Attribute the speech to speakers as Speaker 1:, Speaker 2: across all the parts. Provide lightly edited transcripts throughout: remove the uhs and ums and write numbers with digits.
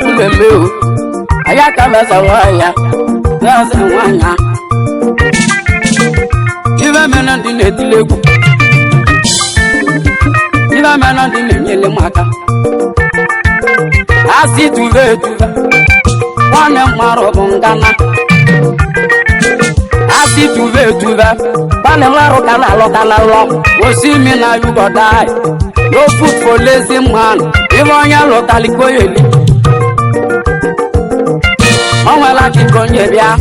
Speaker 1: kuleme ayaka mesa wanya nasa wanya ibe mena ndi netilegu ibe mena ndi nyele maka asi tuve wana maro bongana asi tuve wana maro kana lo osimi na you go die no food for lazy man ivonya lo taliko yeli onwela kikonye bia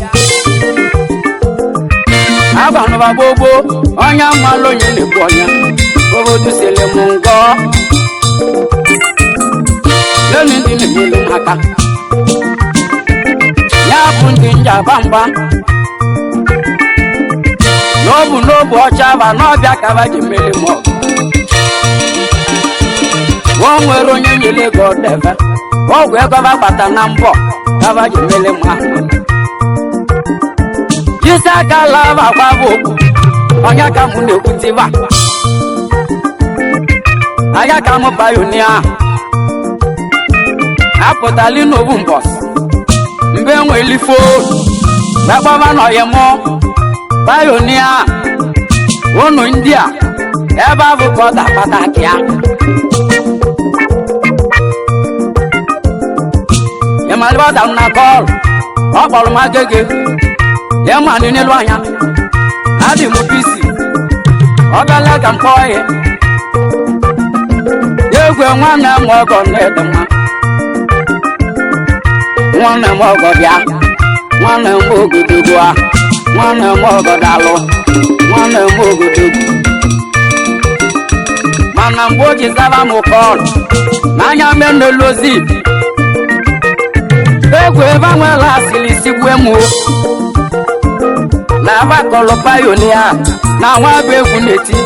Speaker 1: abanu babobo onya malo nyele bonya bobo dusele mungo leni ndi nyele maka yabundi nja bamba nobu Ocha ba no bia ka ba jimele mo won wero nyele go deva ogwe go ba pata na mbo ka ba jimele mo Jisa ka lava kwa boku onya ka mu ne kutiba aya ka mo pioneer apotali no bumbos mbe nweli phone baba ma no yemo pioneer wono India eba bu ko da pataki ya yemalwa da na call Onye Agege yema ni nelu anya adi mu bisi ogala ka mpoye yegwe nwana mogo nedema nwana mogo bia nwana mogo dugwa nwana mogo dalo nwana mogo dugu mana mboji zaba mukol nanya menolozi egwe banwela silisi gwemu na ba kolo pioneer na wa begwu neti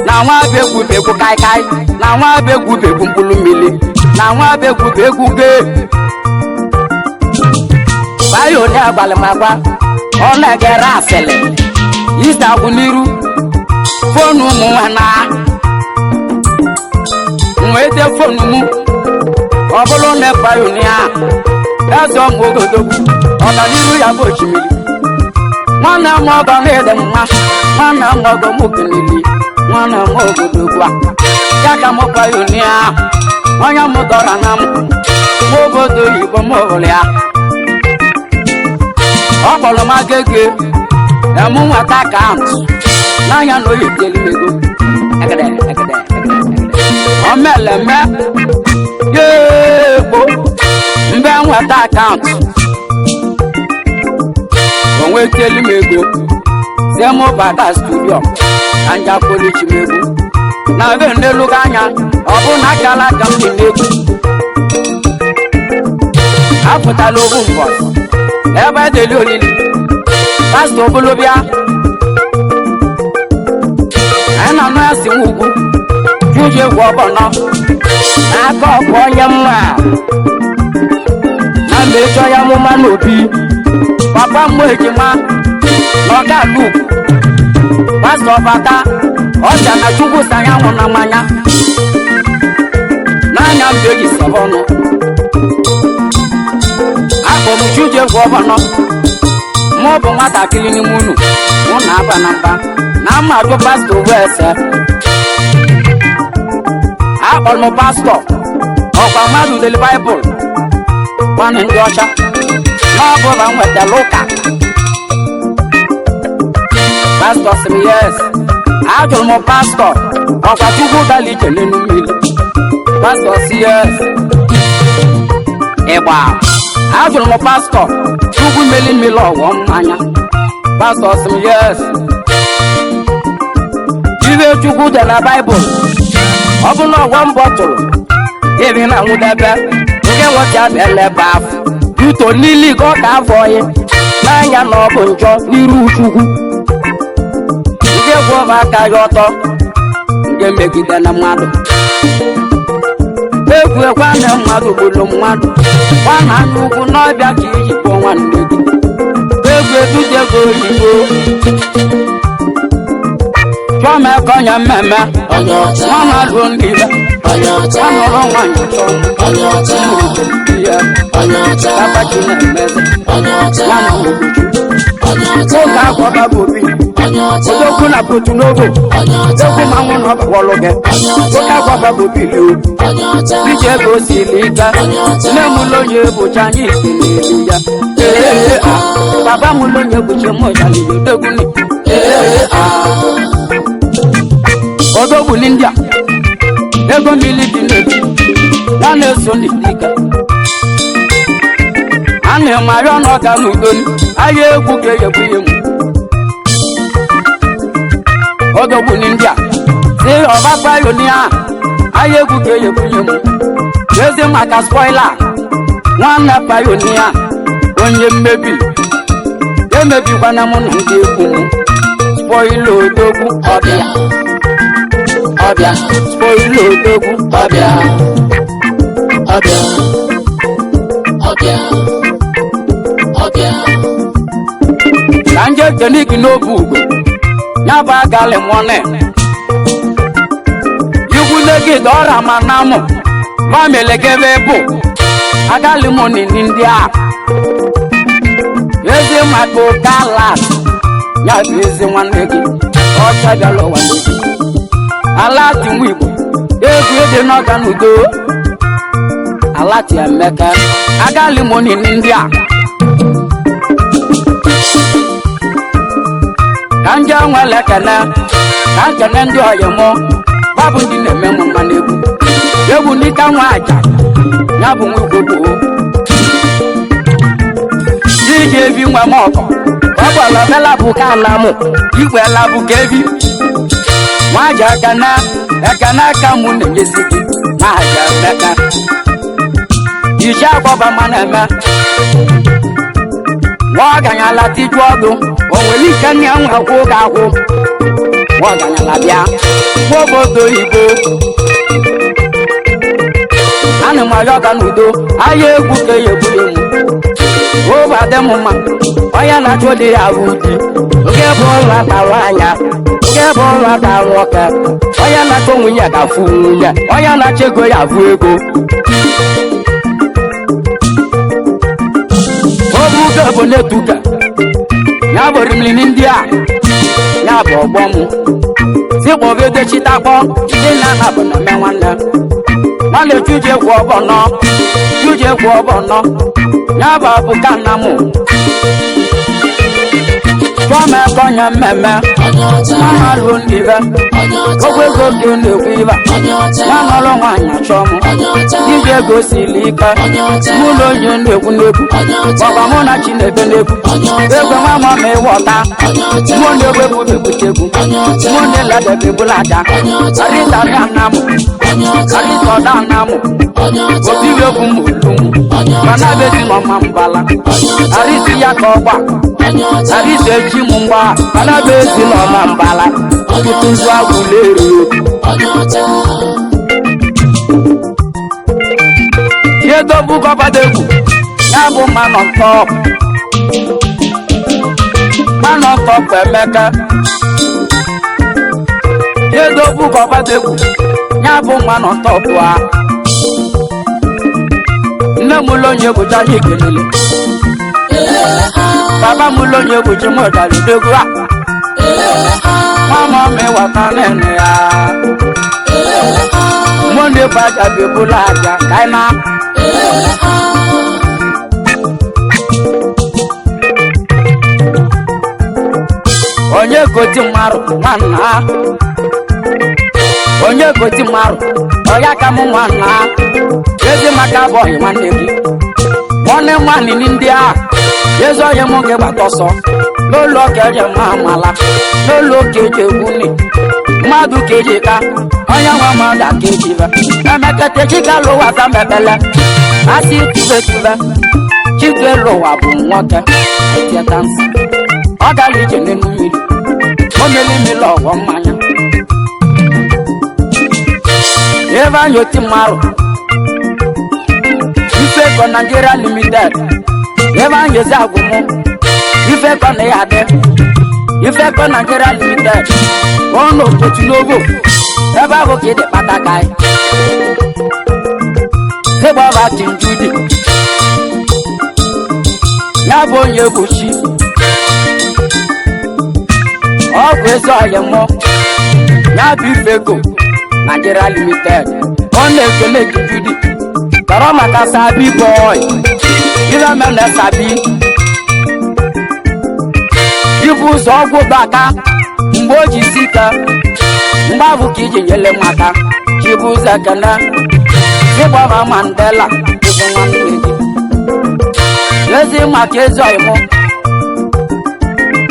Speaker 1: na wa begwu kai na wa begwu mpulu mili na wa begwu ge pioneer gbalemagba ona gera asele ista buniru fonu mu na mwete fonu mu obolo ne pioneer ezo ngogodo ona niru ya bo chimili mwana mogo nede mma mwana mogo mukinili mwana mogo dugwa yaka mo pioneer onya mudora na mogo do yibo mogolia Onye Agege na mu nwata account na ya no yiteli mego agade omeleme yebo mbe nwata account onwe teli mego zemo bada studio anja college mego na be ndelu ganya obu na kala kamti mego aputa lobu mbo ebe deli olili pastor bolobia ana no asi wugu juje gwo bono na ka onye mma na mejo ya mu ma n'obi papa mo ejima no ga lu pastor bata Ocha na chukwu sanya nwu na manya na anya mbeji sabono mu juje gwo bono mo bo mata kilini munu mo na aba na mba na ma do pastor wese mo pastor okwa madu del bible one in Ocha no bo ba nweta luka pastor sim yes mo pastor okwa chukwu dali jelenu mili pastor yes eba mo pastor chukwu meli mili owo mmanya pastor sim yes ibe chukwu de na bible obuno one bottle ebi na nwudebe nke wota bele baf yuto lili go ka avoye nanya no bu njo niru chukwu nke gwo ba ka yoto nke megide na mmadu egwu ekwa na mmadu gbolo mmadu wana nnukwu n'ọbịa ka iji kpọọ nwanne gị egwu eduje go oyibo chọma ekonya mmemme nwana luo ndị ya nọrọ nwanyị chọọ chine meze wana ogoju oga agwaba bobi odogwu na potu n'ogo odogwu manwụ na ọbawọlụge oga agwaba bobi liu ije ego sili ike nne m lonye bụcha anyị kelelu ya baba m lonye bụcha mụjaliri odogwu ni odogwu n'india ego mmiri dị n'ebi ya na-eso n'idika a na-emari ọnụ ọga n'udoni ahịa egwu ga-eyebuye m odogwu n'india si ọgbakpa yonia ahịa egwu ga-eyebuye m ezi maka spoiler nwanne payonia onye mmebi emebikwana m na ndị egwu m spoiler odogwu ọbịa spoiler odogwu ọbịa ka nje tenik n'obu ugbo ya bụ agali mone igwu negide ọra ma namụ ma melegebe bụ agali moni ndị a ezi maka ụkalat ya bụ ezi nwanne gị ọcha bịala ụwa n'oge alati nwa igbo egwu ede n'ọga n'udo alati emeka agali moni ndị a ka nje nwele kene ka nkene ndị ọyịmụ babụ ndị na-eme m mma egwu n'ika nwa aja ya bụ nwa igbo gboo iji ebi nwe m ọkọ ọgbọlọ bela bụ ka ala mụ igwe labụ ka ebi nwaja ekene aka mụ na-enyesi gị nwaja emeka iji agbọba ma na-eme nwa ọganyala tiju ọdụ o nwere ike nne nwe kwụ ga-akwụ nwa ọganyala bịa obodo oyibo ana m ayọga n'udo ahịa egwu ka eyebuye m oba dị m mma onye na-achụ dị ya bụ di nke bụ ụlọ tara anya nke bụ ụlọ tara nwoke onye na-achụ nwunye ga-afụ nwunye onye na-achụ ego ya afụ ego obuga bụ netuga ya bụ rimlini ndị a ya bụ ọgbọ m sikpọbedechitakpọ ndị nna bụ na eme nwanne chuje kwụ ọbọnọ ya bụ abụka nna m chọma ekonye mmemme mama ruo ndị be ogwe ego gị na-ekwu ibe ya nọrọ nwaanyị achọ m iji ego siri ike mụ na onye na-ekwu n'egwu ọba mụ na chi na-ebe n'egwu egwe nwa ma ma ịwọta mụ na egwe bụ bebute egwu mụ na eledebe bụla aja karịta ọda nna m obi egwu m olu m mana bezi mama mbala arịsi ya ka ọgba arịsi eji m mgba mana bezi mama mbala tutuzu agwụleru ihe dobu gọbadegwu ya bụ manọ ntọpụ emeka ihe dobu gọbadegwu ya bụ manọ ntọpụ a nne m ụlọ onye bụcha anyị kelele baba m ụlọ onye bụchi m ụdara udegwu a mama m ịwata nene ya mụ na-ebu aja bebula aja ka anyị na onye goti mmarụ nwanna onye goti mmarụ ọya ka m nwanna ezi maka abụghị nwanne gị nwanne nwanne ndị a ezi onye m ga-agbata ọsọ n'ụlọ ka eji ma amala n'ụlọ ka eji egwu nne mmadụ ka eji ka onye nwe mmadụ aka eji ba emekata eji ka lụwa za mebele asị tube chike lụwa bụ nwoke tietansi ọ gara ije n'elu mmiri o meli mmiri ọgwọ mmanya Ifeanyi oti mmarụ Ifeko Nigeria Limited Ifeanyi ezi agwụmụ Ifeko na ya adị Ifeko Nigeria Limited ọnụ otu n'ogo ebe ahụ ka ịdị kpata ka anyị ịgba ọba tinjudi ya bụ onye buchi ọgwụ ezi ọhịa mụ ya bụ Ifeko Nigeria Limited ọ na-ekele Judi tọrọ maka sabi boy ile mele sabi ibu ụzọ ọgwụ daka mgbe o ji sika mgbe ahụ ka iji nyere maka jibu ụzọ ekene ịgbama Mandela ịbụ nwanne gị ezi maka ezi ọyịmụ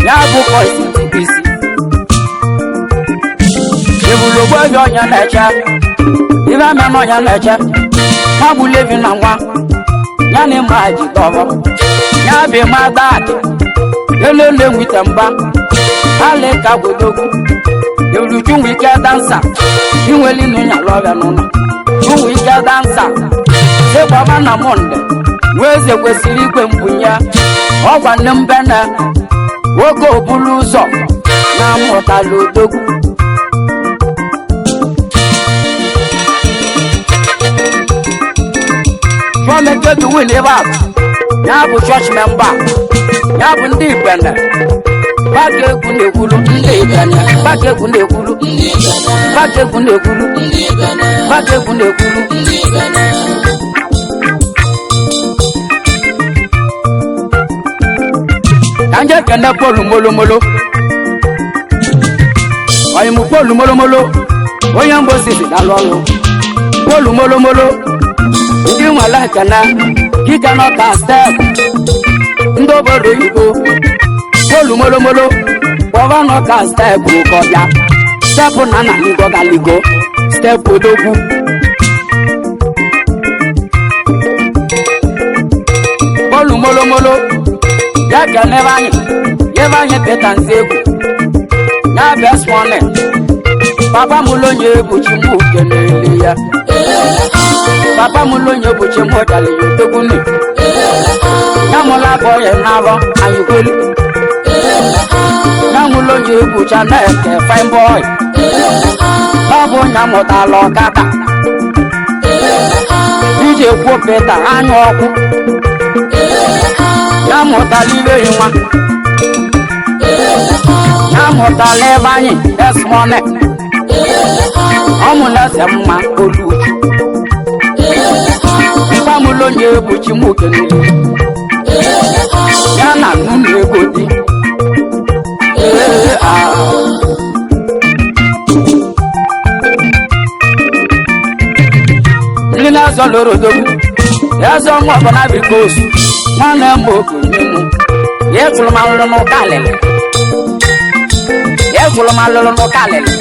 Speaker 1: ya bụ koisi TBC ebulogbo ebe onye na-eche ibe eme onye na-eche nwa bụ Levi na nwa ya na ịma ji dọbọ ya bụ ịma daadị elele nwite mba ala ka gwodogwu ebuluju nwe ike dansa inweli n'ụnya lọbịa n'ụlọ ụmụ ike dansa ịgbama na monde wee eze kwesịrị ikwe mbunye ọgwa nne mbene nwoke obulu ụzọ na-amụtala odogwu Chọmekedu win ebe a ya bụ chọọchị memba ya bụ ndị Ibene Baka egwu na-ekwulu ndị Ibene Baka egwu na-ekwulu Baka egwu na-ekwulu Baka egwu na-ekwulu ka nje kene Polu molomolo onye mụ Polu molomolo onye mbosisi dalụ ọlụ Polu molomolo ndị nwere ekene gịga n'ọka step ndị obodo oyibo Polu molomolo kpọba n'ọka step ụkọbịa step na ligo galigo step odogwu Polu molomolo ya kene ebe anyị peta nze egwu ya best one papa m lonye ebuchi mụ kenele ya papa m lonye ebuchi mụ dali yodoguni ya mụla bọye n'abọ anyị kwelu ya mụ lonye ebuchi na-eke fine boy ọ bụ nya mụtala ọkada ije kwuo peta anya ọkụ ya mụtala ibe nwa ya mụtala ebe anyị esmone ọmụla eze mma olu ịgbamụlụ onye egbochi m okenele ya na nwunye ego dị ndị na-azọ lorodogu eze ọnwa ọbụla bikos nwanne m okenye mụ ya ekwuru m alụrụ n'ụka alịlị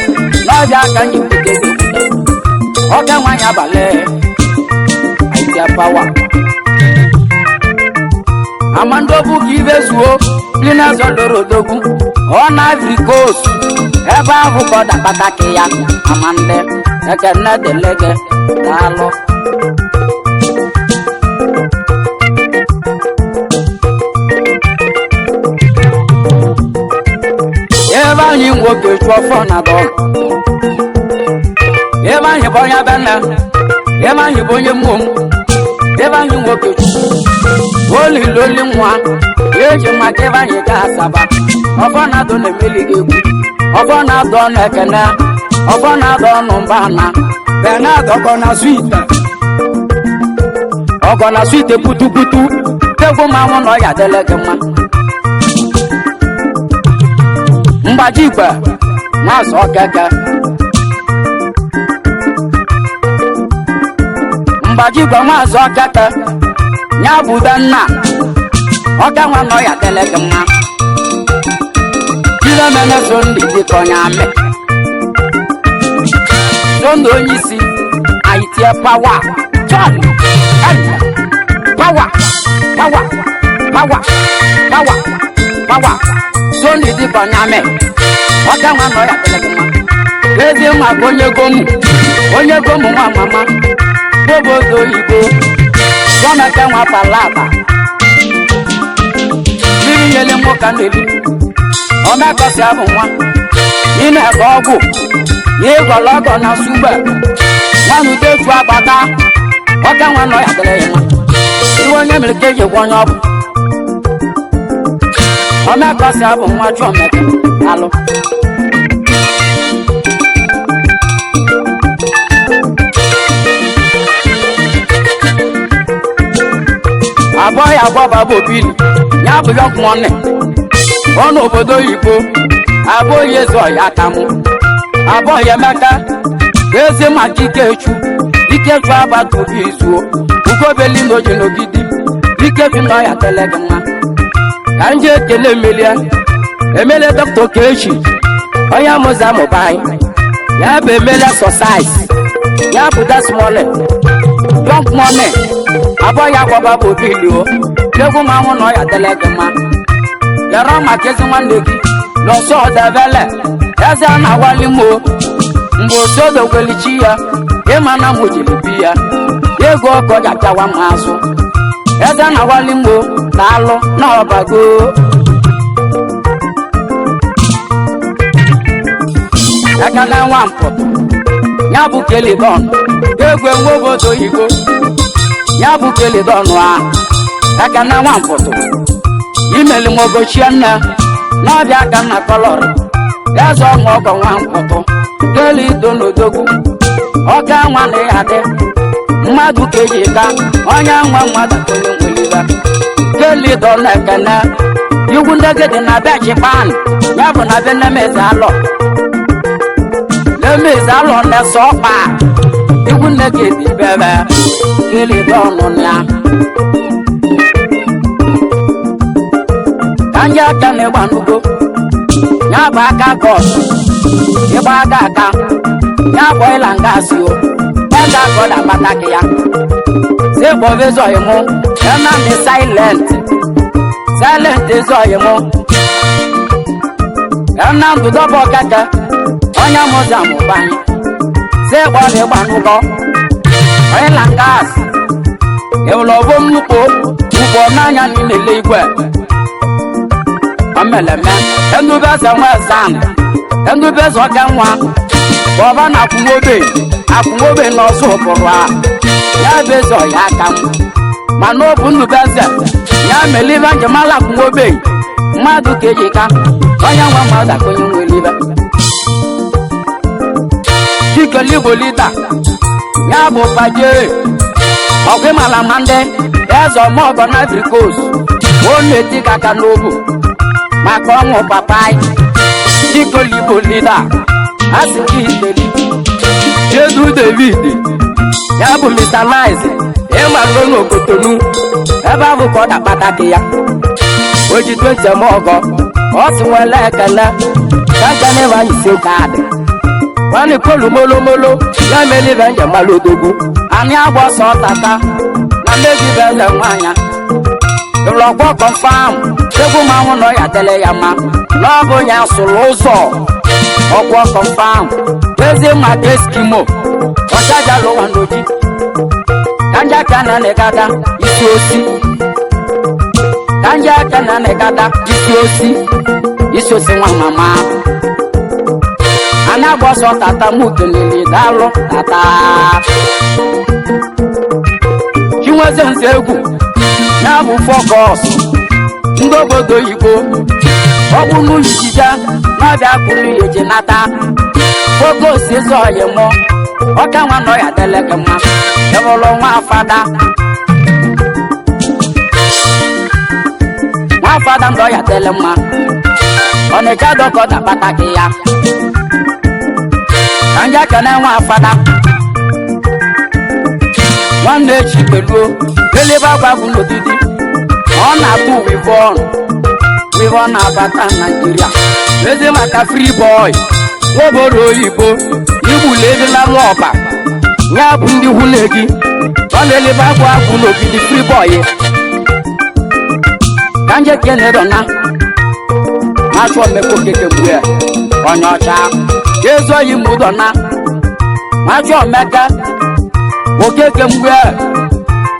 Speaker 1: n'ọbịa aka nye bute ọka nwanyị abalị idea power amandobu ka ibe zuo ndị na-azọ lorodogu ọ na Ivory Coast ebe ahụ ka ọ dakpata ka ya amande ekene delege daalụ ebe anyị nwoke chụọ fọ na dọl ebe anyị bụ onye bena ebe anyị bụ onye mmụọ ebe anyị nwoke oliloli nwa eji maka ebe anyị ga Asaba ọfọ na-adọ na-emeli gị egwu ọfọ na-adọ na-ekene ọfọ na-adọ ọnụ mba na benadọ ọgọ na swite putuputu egwu manwụ na ọya dele gị mma mgbaji igbe na-azọ okeke mgbaji igbe na-azọ okeke ya bụ nna ọka nwa na ọya dele gị mma ile mene zondi dịka onye amị zondi onye isi aitie pawa John pawa zondi dịka onye amị ọka nwa na ọya dele gị mma ezi maka onye gomu nwa mama obodo oyibo gọmeke nwa palata mmiri nyele nwoke na-ebi omekọsi abụ nwa ị na-ege ọgwụ na ịgọlọgọ na sugbe nwanudetu agbata ọka nwa nọ ya dịrị ya nwa iwe onye mere ka eji gwa onye ọ bụ omekọsi abụ nwa Chuomeka alụ abụọ ya gbaba bụ Bili ya bụ Yọkụnwanne ọnụ obodo oyibo abụọ ya eze ọya akamụ abụọ ya Emeka eze maka Ikechu abata obi izuo ugobeli n'oji n'ogidi Ikechu nọ ya tele gị mma ka nje ekele emele Dr. Okechi onye amụza amụba anyị ya bụ emele exercise ya bụ dasmole Yọkụnwanne abụọ ya gbaba bụ Bili o egwu manwụ nọ ya tele gị mma yara maka ezi nwanne gị n'ọsọ ọdabele eze a na-awali mo mgbe osodogwelichi ya ịma na mojiri bi ya ego ọkọ ya bịawa m azụ eze na-awali mo na alụ na ọbago aka na nwa mpụtụ ya bụ Kelidon egwu enwe obodo oyibo ya bụ Kelidon a aka na nwa mpụtụ imeli mogochie nne n'ọbịa aka nna kọlọrọ eze ọṅụ ọgọ nwa mpụtụ Kelidon n'odogwu ọka nwa na ya dị mmadụ ka eji ka onye nwa mmadụ onye nwelibe Kelidon na-ekene igwu ndege dị na be Japan ya bụ na be Nemeze alọ na-ese ọkpa igwu ndege dị bebe Kelidon ya kanje aka na ịgba n'ugbo ya bụ aka gọs ịgba aka ya bụ ịla ngasị o eze agọda akpata gị ya si kpọvezoghị mụ enamị silent ezoghị mụ enamdụ dọba ọkaka onye mụza mụba anyị si kpọrọ ịgba n'ụgọ ịla ngasị ịwụlọbo nnukwu n'anya n'ile igwe ameleme endubeze nwezan endubeze oke nwa bọba na akwụnwobe n'ọzọ ụbụrụ a ya bezo ya aka m mana ọ bụ ndubeze ya melibe njemala akwụnwobe mmadụ ka eji ka onye nwa mmadụ akonye nwelibe dikelibolita ya bụ Fajere ọgwịmala ma ndị eze ọmọgọ na Ivory Coast ọ na-eti kaka n'obu maka ọnwụ papa anyị dikelibolita asịkị iteli Jedu David ya bụ Mr. Nice ịmago n'Okotonu ebe ahụ ka ọ dakpata gị ya o ji 20 ọgọ ọ si nwele ekele kakanịba ise kaadị nwanne kolu molomolo ya melibe njemala odogwu anyị agba ọsọ tata na megibe eze nwanya ịlọgwọ confam egwu manwụ nọ ya dele ya ma na ọ bụ ya sụrụ ụzọ ọgwọ confam ezi maka Eskimo ọchajalụwa n'oji kanja aka na negada isi osi kanja aka na negada isi osi nwa mama ana agbaso tata mụ kelele dalụ tata chinweze nze egwu ya bụ fọkọs ndị obodo oyibo ọ bụ n'uyijija n'ọbịa kwuru eje nata fọkọs eze ọyị mụ ọka nwa nọ ya dele gị mma ebụlụ nwa fada ndọ ya dele mma Ọnịcha dọkọ dakpata gị ya ka nje kene nwa fada nwanne echi peluo elebe agwagwu n'odidi ọ na-akpụ wivon na-abata Naịjirịa eze maka free boy obodo oyibo igbule ebela ọba ya bụ ndị nwunye gị ọ na-elebe agwagwu n'ogidi free boy ka nje kene dọna achọ mmekọ keke mgbe onye ọcha ezoghị m dọna achọ mmeka okeke mgbe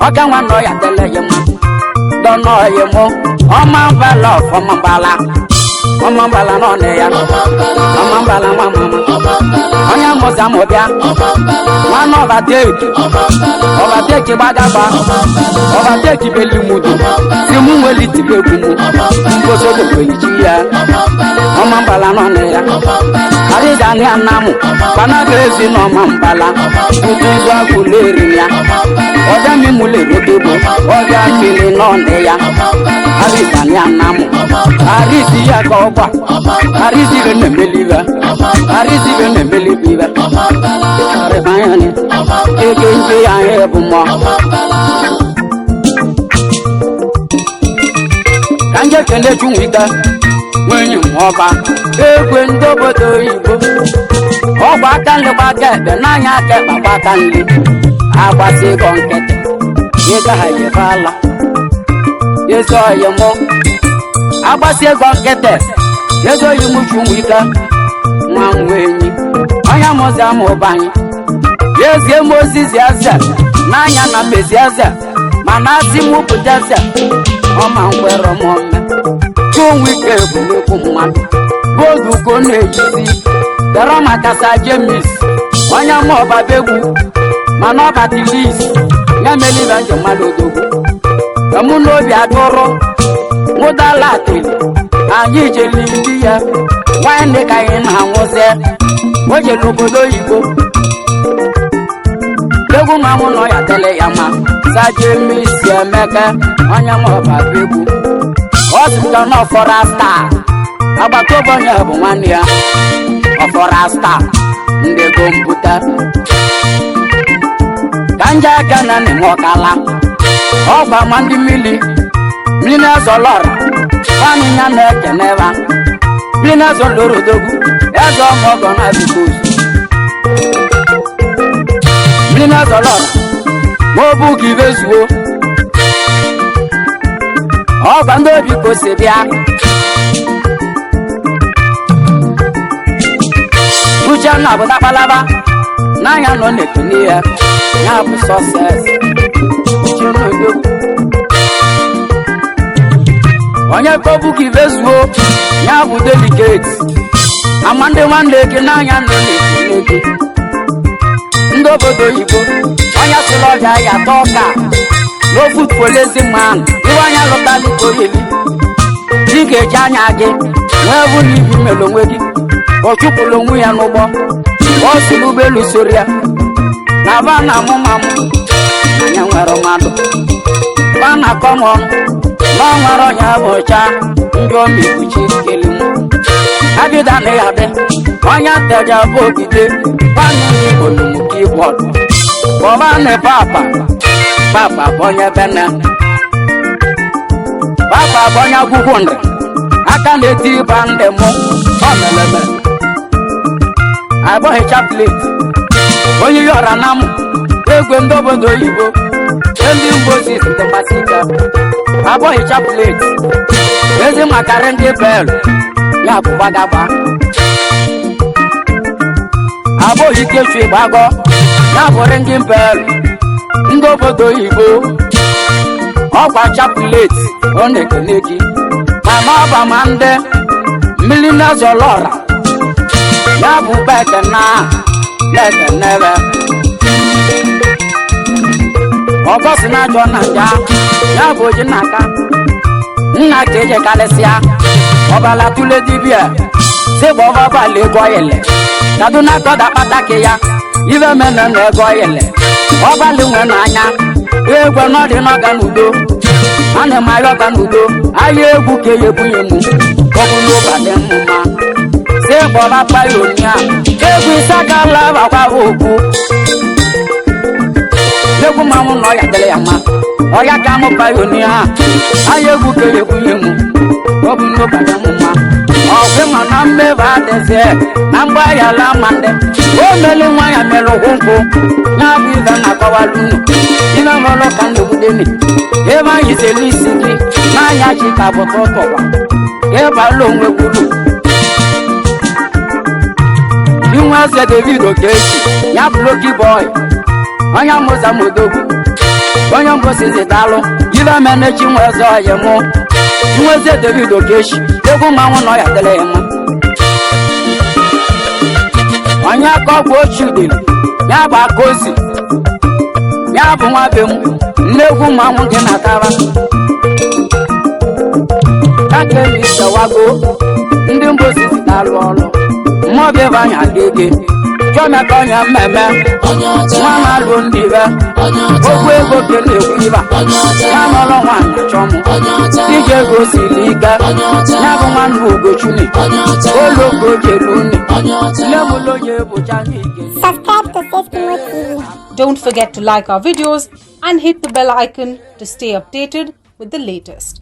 Speaker 1: ọka nwa nọ ya dele ya ma dọnọ ya mụ ọma mbala ọfọma mbala Omambala no ne ya Omambala mama Onye moza mobia One overtake bagaba overtake belimudu simu weli tibekumu ngoso de kwelichia Omambala no ne ya Arija ni anamu bana grezi no mambala utuzwa kuleri ya Oja mi mule rodebo oja kile no ne ya Arija ni anamu Arisi ya koba Arisi gene meliva Arisi gene meliva Are bayani Eke ya ebumo Kanje kende chungwita Wenye mwoba Ekwe ndobodo ibo Oba kanle kwa kebe Nanya keba kwa kanle Abasi konkete Yega haye bala Yeso yemo Abasi konkete Yeso yimu chungwita Mwangwenyi Anya moza mobani Yeze Moses yaza Nanya na mezi yaza Manasi muputaza Oma nkwero mome Chungwike kuleku mwadu Bodu kone yizi Deroma kasa James Anya moba begu Manoba tilis Nyameli banje madodogu Kamunobi adoro Muda latili Anyi jeli ndiya Wende kaina mwose Oje lokodo yigo Begu mamuno ya tele yama Saje misi emeke Anya moba begu Osimka no forasta Abatobo nye bu mania O forasta Ndego mbuta Kanja kana ni mwokala Oba mandi mili Mina zolora Wani nyane keneva Mina zoloro dogu Ezo mogo na bikozi Mina zolora Mobu kivezuo Oba ndo bikozi bia Uja na buta palaba Nanya no nekuniya Nyabu success Uja no dogu Onye kobu kivezuo Nyabu delicate Amande wande ke nanya no nekuneke Ndobodo yibo Onye tuloja ya toka No food for lazy man Iwanya lotali koyeli Dike janya age Nwebu nibi melonwegi Ochupulu nwu ya n'ugbo Osilu belu soria Na bana mumamu Anya nwere mmadụ Bana common No nwere onye Ocha Ndị omikuchi kelimu Abida na ya de Onye teja bụ ogide Bana ni olumu keyboard Bọba ne papa Papa bonye bene Papa bonye akwụkwọ nri Aka na-eti bande mụ Ọ meleme Abo hecha plate Onye yora namu Egwe ndobodo oyibo Endi mbosi site masika Abo hecha plate Ezi makare ndị bel Ya bụ gbagagba Abo hike chwe gbago Ya bụ ringi bel Ndobodo oyibo Ọgwa chaplate Ọ na-ekene gị Mama ọba ma ndị Millionaires zolora Ya bụ beke na Leke nebe Ọgọsi na ajọ na nja Ya bụ oji n'aka Nna ka eje kalịsịa Ọbala tule dibia Sịgba ọbaba la ego yele Kaduna kọda kpatake ya Ive mene na ego yele Ọbali nwe n'anya Egwe n'ọdị n'ọga n'udo Ana m ayọ ọga n'udo Ahịa egwu ka eyebunye mụ Ọbụlụ ụbadị mmụma Sịgba payonia Egwu isakala bakwa okwu Egwu mamu no ya tele ya ma Oya ka mụ payonia Ahịa egwu ka eyebunye mụ Ọbụlụ ụbadị mmụma Ọgwụ ma na mmebe adịzie Na mgbe ya la mande O meli nwa ya mere ụkwụ Na bụ ibe na kọwalu unu Ime mọlọ ka ndegwudeni Ebe anyị zeli isi gị Na anya chi ka bụ tọtọwa Ebe alụ onwe kwuru Inwe eze David Okechi Ya bụ Lucky Boy Onye mụza modogwu Onye mbosi zitalụ Ibe menechi nwe eze oyi mụ Inweze David Okeshi egwu mmanwụ nọ ya dele ya mma onye aka ọgwụ ochi dịrị ya bụ aka ozi ya bụ nwa be m nnegwu mmanwụ gị na-atara aka emi sewago ndị mbosi na-alụ ọrụ mmụọ bụ Ifeanyi Agege Jọmeka onye mmemme nwa na-alụ ndị be okwu ego kele ekwu iba ya nọrọ nwaanyị chọmụ ije ego siri ike ya bụ nwanne Ugochuni ologo jeluni lemụlonye bụcha n'ike.
Speaker 2: Subscribe to Safety TV.
Speaker 3: Don't forget to like our videos and hit the bell icon to stay updated with the latest.